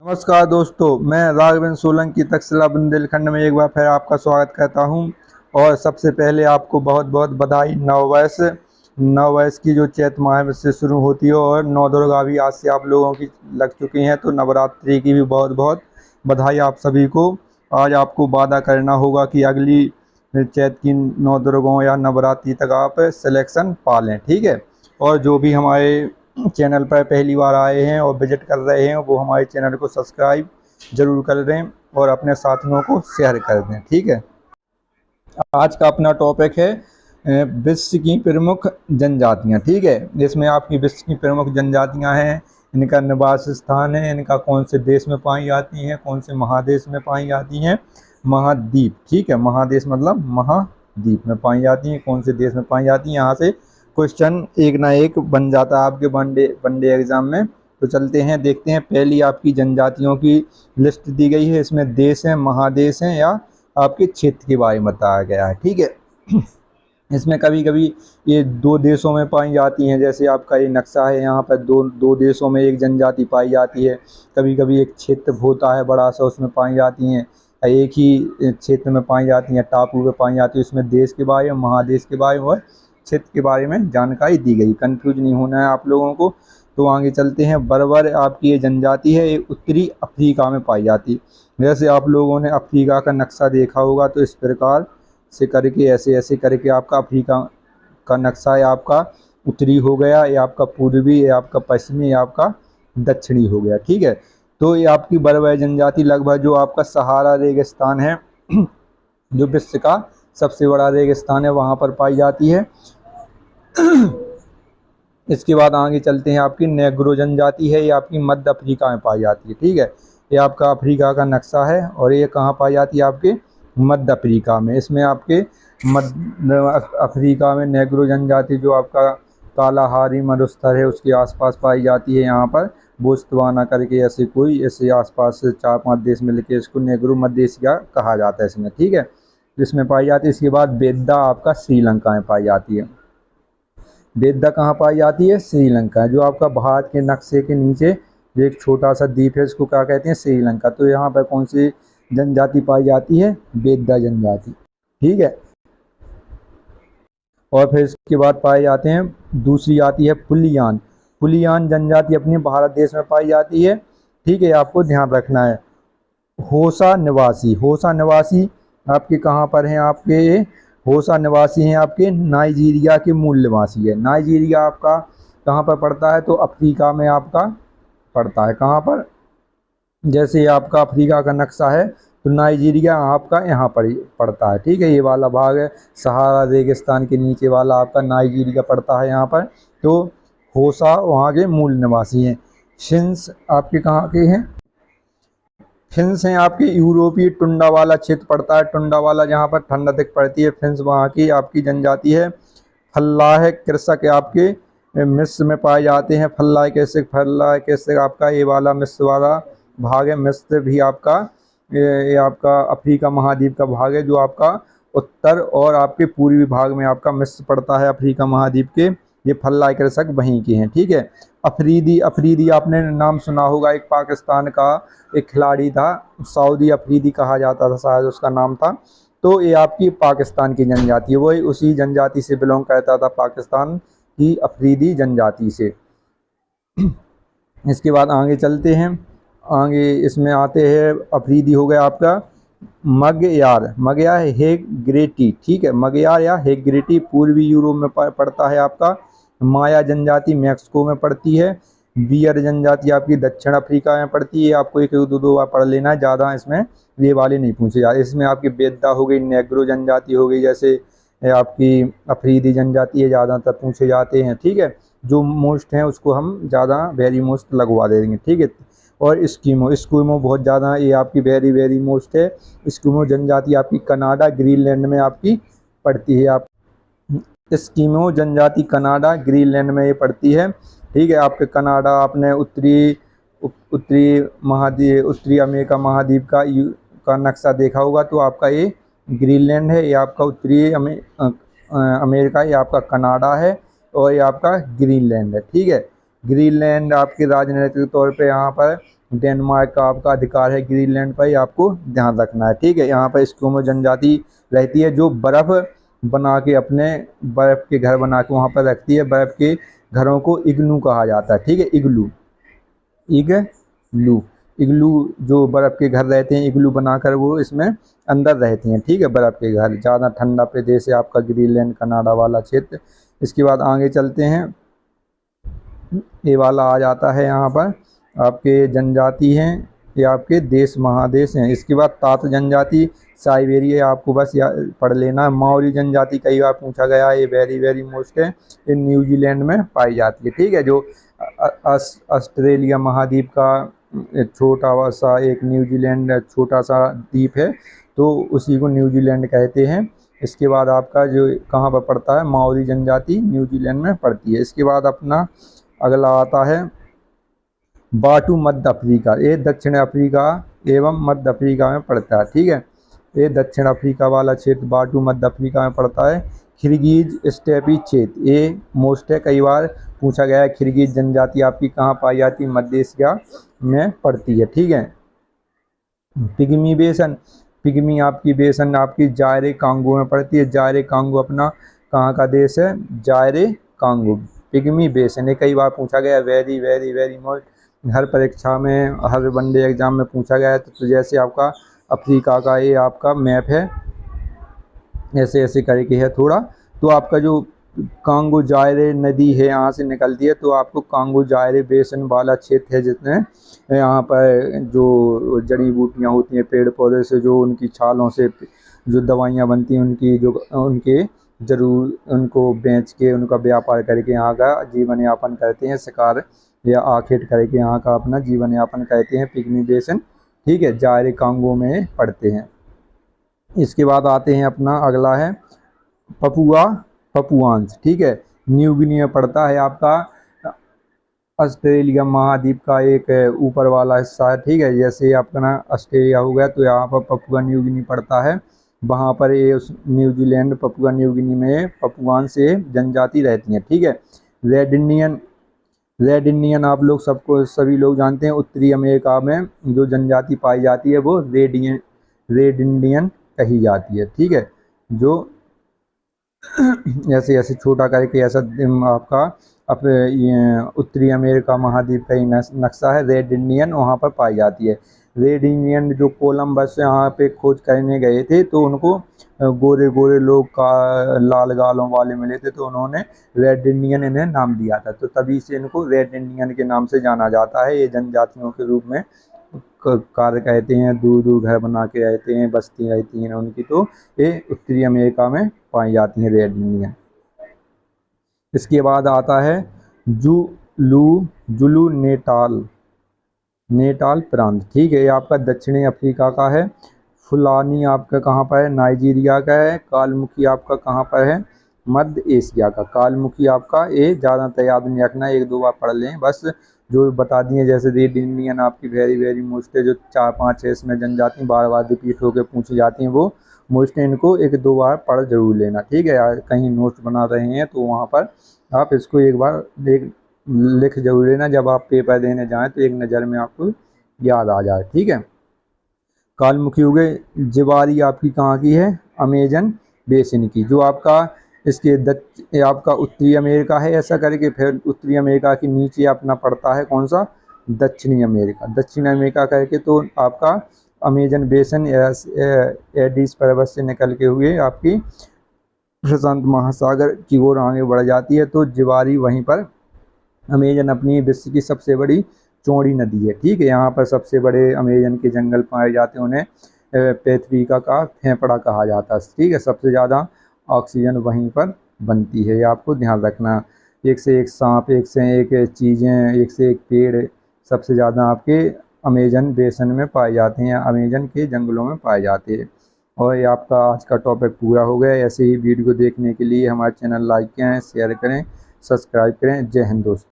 नमस्कार दोस्तों, मैं राघवेंद्र सोलंकी तक्षशिला बुंदेलखंड में एक बार फिर आपका स्वागत करता हूं। और सबसे पहले आपको बहुत बहुत बधाई। नववर्ष की जो चैत माह से शुरू होती है और नौ दुर्गा भी आज से आप लोगों की लग चुकी हैं, तो नवरात्रि की भी बहुत बहुत बधाई आप सभी को। आज आपको वादा करना होगा कि अगली चैत की नौ दुर्गाओं या नवरात्रि तक आप सिलेक्शन पा लें, ठीक है। और जो भी हमारे चैनल पर पहली बार आए हैं और विजिट कर रहे हैं, वो हमारे चैनल को सब्सक्राइब जरूर कर दें और अपने साथियों को शेयर कर दें, ठीक है। आज का अपना टॉपिक है विश्व की प्रमुख जनजातियां, ठीक है। इसमें आपकी विश्व की प्रमुख जनजातियां हैं, इनका निवास स्थान है, इनका कौन से देश में पाई जाती हैं, कौन से महादेश में पाई जाती हैं, महाद्वीप, ठीक है। महादेश मतलब महाद्वीप में पाई जाती हैं, कौन से देश में पाई जाती हैं। यहाँ से क्वेश्चन एक ना एक बन जाता है आपके वनडे एग्जाम में। तो चलते हैं, देखते हैं। पहली आपकी जनजातियों की लिस्ट दी गई है, इसमें देश हैं, महादेश हैं या आपके क्षेत्र के बारे में बताया गया है, ठीक है। इसमें कभी कभी ये दो देशों में पाई जाती हैं, जैसे आपका ये नक्शा है, यहाँ पर दो देशों में एक जनजाति पाई जाती है। कभी कभी एक क्षेत्र होता है बड़ा सा, उसमें पाई जाती हैं, एक ही क्षेत्र में पाई जाती हैं, टापू में पाई जाती है। उसमें देश के बारे में, महादेश के बारे में और क्षेत्र के बारे में जानकारी दी गई। कंफ्यूज नहीं होना है आप लोगों को। तो आगे चलते हैं। बर्बर आपकी ये जनजाति है, ये उत्तरी अफ्रीका में पाई जाती है। जैसे आप लोगों ने अफ्रीका का नक्शा देखा होगा, तो इस प्रकार से करके ऐसे ऐसे करके आपका अफ्रीका का नक्शा है, आपका उत्तरी हो गया, ये आपका पूर्वी, ये आपका पश्चिमी, ये आपका दक्षिणी हो गया, ठीक है। तो ये आपकी बर्बर जनजाति लगभग जो आपका सहारा रेगिस्तान है, जो विश्व का सबसे बड़ा रेगिस्तान है, वहाँ पर पाई जाती है। इसके बाद आगे चलते हैं। आपकी नेग्रो जनजाति है, ये आपकी मध्य अफ्रीका में पाई जाती है, ठीक है। ये आपका अफ्रीका का नक्शा है और ये कहाँ पाई जाती है, आपके मध्य अफ्रीका में। इसमें आपके मध्य अफ्रीका में नेग्रो जनजाति जो आपका कालाहारी मरुस्थल है उसके आसपास पाई जाती है। यहाँ पर बोत्सवाना करके ऐसे आसपास 4-5 देश मिलकर इसको नेग्रो मध्य एशिया कहा जाता है इसमें, ठीक है। जिसमें पाई जाती है। इसके बाद बेद्दा आपका श्रीलंका में पाई जाती है। बेद्दा कहाँ पाई जाती है, श्रीलंका, जो आपका भारत के नक्शे के नीचे जो एक छोटा सा द्वीप है, इसको क्या कहते हैं, श्रीलंका। तो यहाँ पर कौन सी जनजाति पाई जाती है, बेद्दा जनजाति, ठीक है। और फिर इसके बाद पाए जाते हैं, दूसरी आती है फुलियान। फुलियान जनजाति अपने भारत देश में पाई जाती है, ठीक है, आपको ध्यान रखना है। होसा निवासी आपके कहाँ पर हैं, आपके होसा निवासी हैं आपके नाइजीरिया के मूल निवासी है। नाइजीरिया आपका कहाँ पर पड़ता है, तो अफ्रीका में आपका पड़ता है। कहाँ पर, जैसे आपका अफ्रीका का नक्शा है, तो नाइजीरिया आपका यहाँ पर पड़ता है, ठीक है। ये वाला भाग है, सहारा रेगिस्तान के नीचे वाला आपका नाइजीरिया पड़ता है यहाँ पर। तो होसा वहाँ के मूल निवासी हैं। शिन्स आपके कहाँ के हैं, फिन्स हैं आपकी यूरोपीय टुंडा वाला क्षेत्र पड़ता है, टुंडा वाला जहाँ पर ठंड अधिक पड़ती है, फिन्स वहाँ की आपकी जनजाति है। फल्लाह कृषक आपके मिस्र में पाए जाते हैं। फल्लाह कृषक आपका ये वाला मिस्र वाला भाग है। मिस्र भी आपका ये आपका अफ्रीका महाद्वीप का भाग है, जो आपका उत्तर और आपके पूर्वी भाग में आपका मिस्र पड़ता है अफ्रीका महाद्वीप के। ये फल्लाह कृषक वहीं के हैं, ठीक है। अफरीदी आपने नाम सुना होगा, एक पाकिस्तान का एक खिलाड़ी था, सऊदी अफरीदी कहा जाता था शायद उसका नाम था। तो ये आपकी पाकिस्तान की जनजाति है, वही उसी जनजाति से बिलोंग करता था, पाकिस्तान की अफरीदी जनजाति से। इसके बाद आगे चलते हैं। आगे इसमें आते हैं, अफरीदी हो गया आपका मगयार हेग्रेटी, ठीक है। मगयार या हेग्रेटी पूर्वी यूरोप में पड़ता है आपका। माया जनजाति मैक्सिको में पड़ती है। बियर जनजाति आपकी दक्षिण अफ्रीका में पड़ती है। आपको एक दो बार पढ़ लेना है, ज़्यादा इसमें ये वाले नहीं पूछे जाते। इसमें आपकी बेद्दा हो गई, नेग्रो जनजाति हो गई, जैसे आपकी अफरीदी जनजाति है, ज़्यादातर पूछे जाते हैं, ठीक है। जो मोस्ट हैं उसको हम ज़्यादा वेरी मोस्ट लगवा देंगे, ठीक है। और स्कीमो बहुत ज़्यादा, ये आपकी वेरी मोस्ट है। स्कीमो जनजाति आपकी कनाडा ग्रीनलैंड में आपकी पड़ती है। आप स्कीमो जनजाति कनाडा ग्रीनलैंड में ये पड़ती है, ठीक है। आपके कनाडा आपने उत्तरी अमेरिका महाद्वीप का नक्शा देखा होगा, तो आपका ये ग्रीनलैंड है, ये आपका उत्तरी अमेरिका, ये आपका कनाडा है और ये आपका ग्रीनलैंड है, ठीक है। ग्रीनलैंड आपके राजनीतिक तौर पे यहाँ पर डेनमार्क का आपका अधिकार है ग्रीनलैंड पर, ये आपको ध्यान रखना है। ठीक है, यहाँ पर एस्किमो जनजाति रहती है जो बर्फ़ बना के अपने बर्फ़ के घर बना के वहाँ पर रखती है। बर्फ़ के घरों को इग्लू कहा जाता है। ठीक है, इग्लू इग्लू इग्लू जो बर्फ़ के घर रहते हैं, इग्लू बनाकर वो इसमें अंदर रहती हैं। ठीक है, बर्फ़ के घर, ज़्यादा ठंडा प्रदेश है आपका ग्रीनलैंड कनाडा वाला क्षेत्र। इसके बाद आगे चलते हैं, ये वाला आ जाता है यहाँ पर आपके जनजाति हैं, ये आपके देश महादेश हैं। इसके बाद तात जनजाति साइबेरिया, आपको बस पढ़ लेना है। माओरी जनजाति कई बार पूछा गया है, ये वेरी वेरी मोस्ट है, ये न्यूजीलैंड में पाई जाती है। ठीक है, जो ऑस्ट्रेलिया महाद्वीप का छोटा सा एक न्यूजीलैंड छोटा सा द्वीप है, तो उसी को न्यूजीलैंड कहते हैं। इसके बाद आपका जो कहाँ पर पड़ता है, माओरी जनजाति न्यूजीलैंड में पड़ती है। इसके बाद अपना अगला आता है बाटू मध्य अफ्रीका, ये दक्षिण अफ्रीका एवं मध्य अफ्रीका में पड़ता है। ठीक है, ये दक्षिण अफ्रीका वाला क्षेत्र बाटू मध्य अफ्रीका में पड़ता है। खिरगिज स्टेपी क्षेत्र, ये मोस्ट है, कई बार पूछा गया है। खिरगिज जनजाति आपकी कहाँ पाई जाती है, मध्य एशिया में पड़ती है। ठीक है, पिग्मी बेसन, पिग्मी आपकी बेसन आपकी जायरे कांगो में पड़ती है। जायरे कांगो अपना कहाँ का देश है, जायरे कांगो, पिग्मी बेसन, ये कई बार पूछा गया, वेरी वेरी वेरी मोस्ट, हर परीक्षा में, हर वनडे एग्जाम में पूछा गया है। तो जैसे आपका अफ्रीका का ये आपका मैप है, ऐसे ऐसे करके है थोड़ा, तो आपका जो कांगो जायरे नदी है यहाँ से निकलती है, तो आपको कांगो जायरे बेसन वाला क्षेत्र है, जितने यहाँ पर जो जड़ी बूटियाँ होती हैं पेड़ पौधे से, जो उनकी छालों से जो दवाइयाँ बनती हैं, उनकी जो उनके जरूर उनको बेच के उनका व्यापार करके यहाँ का जीवन यापन करते हैं, शिकार या आखेट करके यहाँ का अपना जीवन यापन करते हैं, पिग्मी बेसन। ठीक है, जायरे कांगो में पड़ते हैं। इसके बाद आते हैं अपना अगला है पपुआंस। ठीक है, न्यू गिनी में पड़ता है आपका, ऑस्ट्रेलिया महाद्वीप का एक ऊपर वाला हिस्सा है। ठीक है, जैसे आपका ना ऑस्ट्रेलिया हो गया, तो यहाँ पर पपुआ न्यू गिनी पड़ता है। वहाँ पर ये उस न्यूजीलैंड पपुआ न्यू गिनी में पपुआन से जनजाति रहती हैं। ठीक है, रेड इंडियन आप लोग सभी लोग जानते हैं। उत्तरी अमेरिका में जो जनजाति पाई जाती है वो रेड इंडियन कही जाती है। ठीक है, जो ऐसे ऐसे छोटा करके ऐसा आपका उत्तरी अमेरिका महाद्वीप का ही नक्शा है, रेड इंडियन वहाँ पर पाई जाती है। रेड इंडियन जो कोलंबस यहाँ पे खोज करने गए थे, तो उनको गोरे गोरे लोग का लाल गालों वाले मिले थे, तो उन्होंने रेड इंडियन इन्हें नाम दिया था, तो तभी से इनको रेड इंडियन के नाम से जाना जाता है। ये जनजातियों के रूप में कार्य कहते हैं, दूर दूर घर बना के रहते हैं, बस्ती रहती हैं उनकी, तो ये उत्तरी अमेरिका में पाई जाती हैं रेड इंडियन। इसके बाद आता है जुलू नेटाल प्रांत। ठीक है, ये आपका दक्षिणी अफ्रीका का है। फुलानी आपका कहाँ पर है, नाइजीरिया का है। कालमुखी आपका कहाँ पर है, मध्य एशिया का। कालमुखी आपका ये ज़्यादातर याद नहीं रखना, एक दो बार पढ़ लें बस, जो बता दिए। जैसे रेड इंडियन आपकी वेरी वेरी मोस्ट है, जो 4-5 है इसमें जनजाति बार बार रिपीट होकर पूछी जाती हैं, वो मोस्ट इनको एक दो बार पढ़ जरूर लेना। ठीक है, कहीं नोट्स बना रहे हैं तो वहाँ पर आप इसको एक बार लिख जरूर लेना, जब आप पेपर देने जाएं तो एक नज़र में आपको याद आ जाए। ठीक है, कालमुखी हो गए। जिवारी आपकी कहाँ की है, अमेजन बेसिन की, जो आपका इसके आपका उत्तरी अमेरिका है ऐसा करके, फिर उत्तरी अमेरिका के नीचे अपना पड़ता है कौन सा, दक्षिणी अमेरिका करके, तो आपका अमेजन बेसिन एडिस पर्वत से निकल के हुए आपकी प्रशांत महासागर की ओर आगे बढ़ जाती है। तो जिवारी वहीं पर अमेजन अपनी विश्व की सबसे बड़ी चौड़ी नदी है। ठीक है, यहाँ पर सबसे बड़े अमेजन के जंगल पाए जाते हैं, उन्हें पृथ्वी का फेफड़ा कहा जाता है। ठीक है, सबसे ज़्यादा ऑक्सीजन वहीं पर बनती है, ये आपको ध्यान रखना। एक से एक सांप, एक से एक चीज़ें, एक से एक पेड़ सबसे ज़्यादा आपके अमेजन बेसन में पाए जाते हैं, अमेजन के जंगलों में पाए जाते हैं। और ये आपका आज का टॉपिक पूरा हो गया। ऐसे ही वीडियो देखने के लिए हमारे चैनल लाइक करें, शेयर करें, सब्सक्राइब करें। जय हिंद दोस्तों।